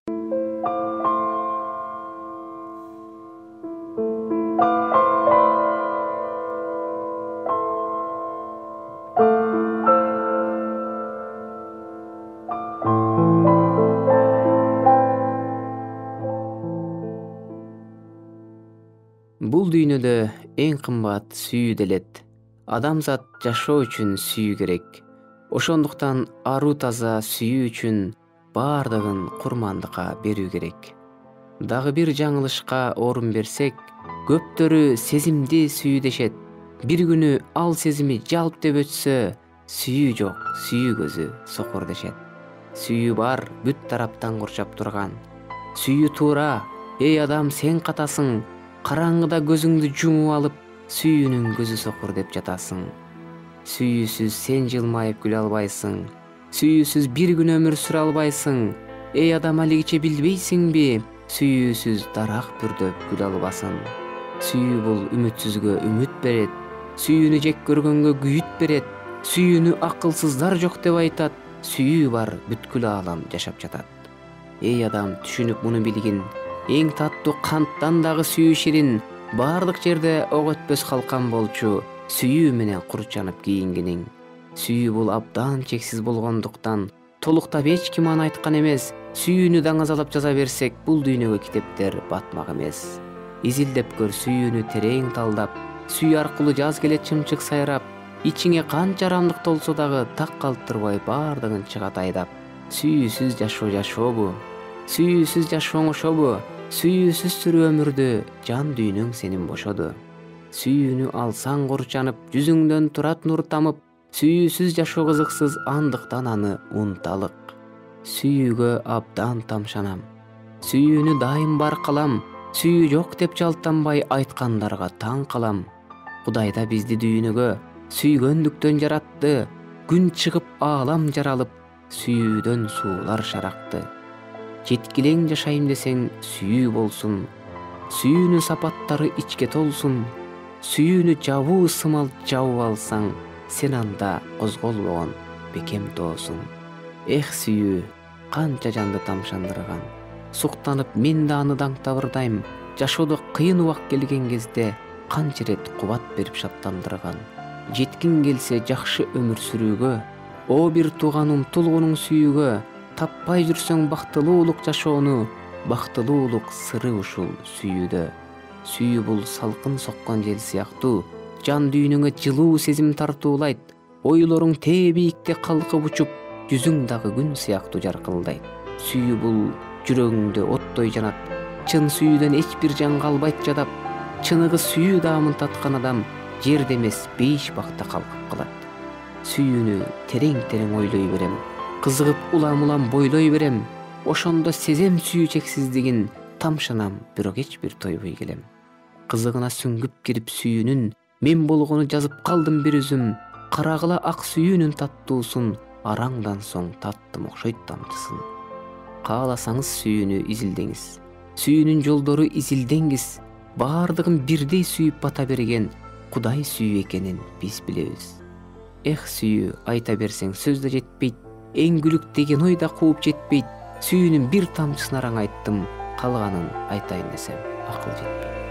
Бул дүйнөдө эң кымбат сүйүү делет. Адамзат жашоо үчүн сүйүү керек. Ошондуктан аруу таза сүйүү үчүн баардыгын курмандыкка берүү керек. Дагы бир жаңылышка орун берсек, көптөрү сезимди сүйүү дешет. Бир күнү ал сезими жалп деп өтсө, сүйүү жок, сүйүү көзү сокур дешет. Сүйүү бар, бүт тараптан курчап турган. Сүйүү туура, эй адам сен катасың. Караңгыда көзүңдү жумуп алып, сүйүүнүн көзү сокур деп жатасың. Сүйүүсүз сен жылмайып күлө албайсың. Сүйүүсүз бир күн өмүр сүрө албайсың. Эй адам алигиче билбейсиңби? Сүйүүсүз дарак бүрдөп гүл албасын. Сүйүү бул үмүтсүзгө үмүт берет. Сүйүүнү жек көргөнгө күйүт берет. Сүйүүнү акылсыздар жок деп айтат. Сүйүү бар, бүткүл аалам жашап жатат. Эй адам түшүнүп муну билгин. Эң таттуу канттан дагы сүйүү ширин. Баардык жерде ок өтпөс калкан болчу. Сүйүү менен курчанып кийингениң. Сүйүү бул абдан чексиз болгондуктан толуктап эч ким аны айткан эмес. Сүйүүнү даңазалап жаза берсек, бул дүйнөгө китептер батмак эмес. Изилдеп көр сүйүүнү терең талдап. Сүйүү аркылуу жаз келет чымчык сайрап. Ичиңе канча арамдык толсо дагы так калтырбай баардыгын чыгат айдап. Сүйүүсүз жашоо жашообу? Сүйүүсүз жашооң ошобу? Сүйүүсүз сүрүү өмүрдү жан дүйнөң сенин бошоду. Сүйүүнү алсаң курчанып, жүзүңдөн турат нур тамып. Сүйүүсүз жашоо кызыксыз, андыктан аны унуталык. Сүйүүгө абдан тамшанам. Сүйүүнү дайым баркалам. Сүйүү жок деп жалтанбай айткандарга таң калам. Кудай да бизди дүйнөгө сүйгөндүктөн жаратты. Күн чыгып аалам жаралып, сүйүүдөн суулар шаракты. Четкилең жашайм десең сүйүү болсун. Сүйүүнүн сапаттары ичке толсун. Сүйүүнү жабуу сымал жабып алсаң, сен анда козголбогон бекем тоосуң. Эх сүйүү, канча жанды тамшандырган. Суктанып мен да аны даңтабырдайм. Жашоодо кыйын убак келген кезде канча ирет кубат берип шаттандырган. Жеткиң келсе жакшы өмүр сүрүүгө, о бир тууган умтулгунуң сүйүүгө. Таппай жүрсөң бактылуулук жашоону, бактылуулук сыры ушул сүйүүдө. Сүйүү бул салкын соккон жел сыяктуу, жан дүйнөңө жылуу сезим тартуулайт. Ойлоруң тээ бийикте калкып учуп, жүзүң дагы күн сыяктуу жаркылдайт. Сүйүү бул жүрөгүңдө оттой жанат. Чын сүйүүдөн эч бир жан калбайт жадап. Чыныгы сүйүү даамын таткан адам жерде эмес бейиш бакта калкып калат. Сүйүүнү терең ойлой берем. Кызыгып улам бойлой берем. Ошондо сезем сүйүү чексиздигин, тамшанам, бирок эч бир тойбой келем. Кызыгына сүңгүп кирип сүйүүнүн, мен болгону жазып калдым бир үзүм. Карагыла ак сүйүүнүн таттуусун, араңдан соң таттым окшойт тамчысын. Кааласаңыз сүйүүнү изилдеңиз. Сүйүүнүн жолдору изилдеңиз. Баардыгын бирдей сүйүп бата берген Кудай сүйүү экенин биз билебиз. Эх сүйүү, айта берсең сөз да жетпейт. Эңгүлүк деген ой да кууп жетпейт. Сүйүүнүн бир тамчысын араң айттым, калганын айтайын десем акыл жетпейт.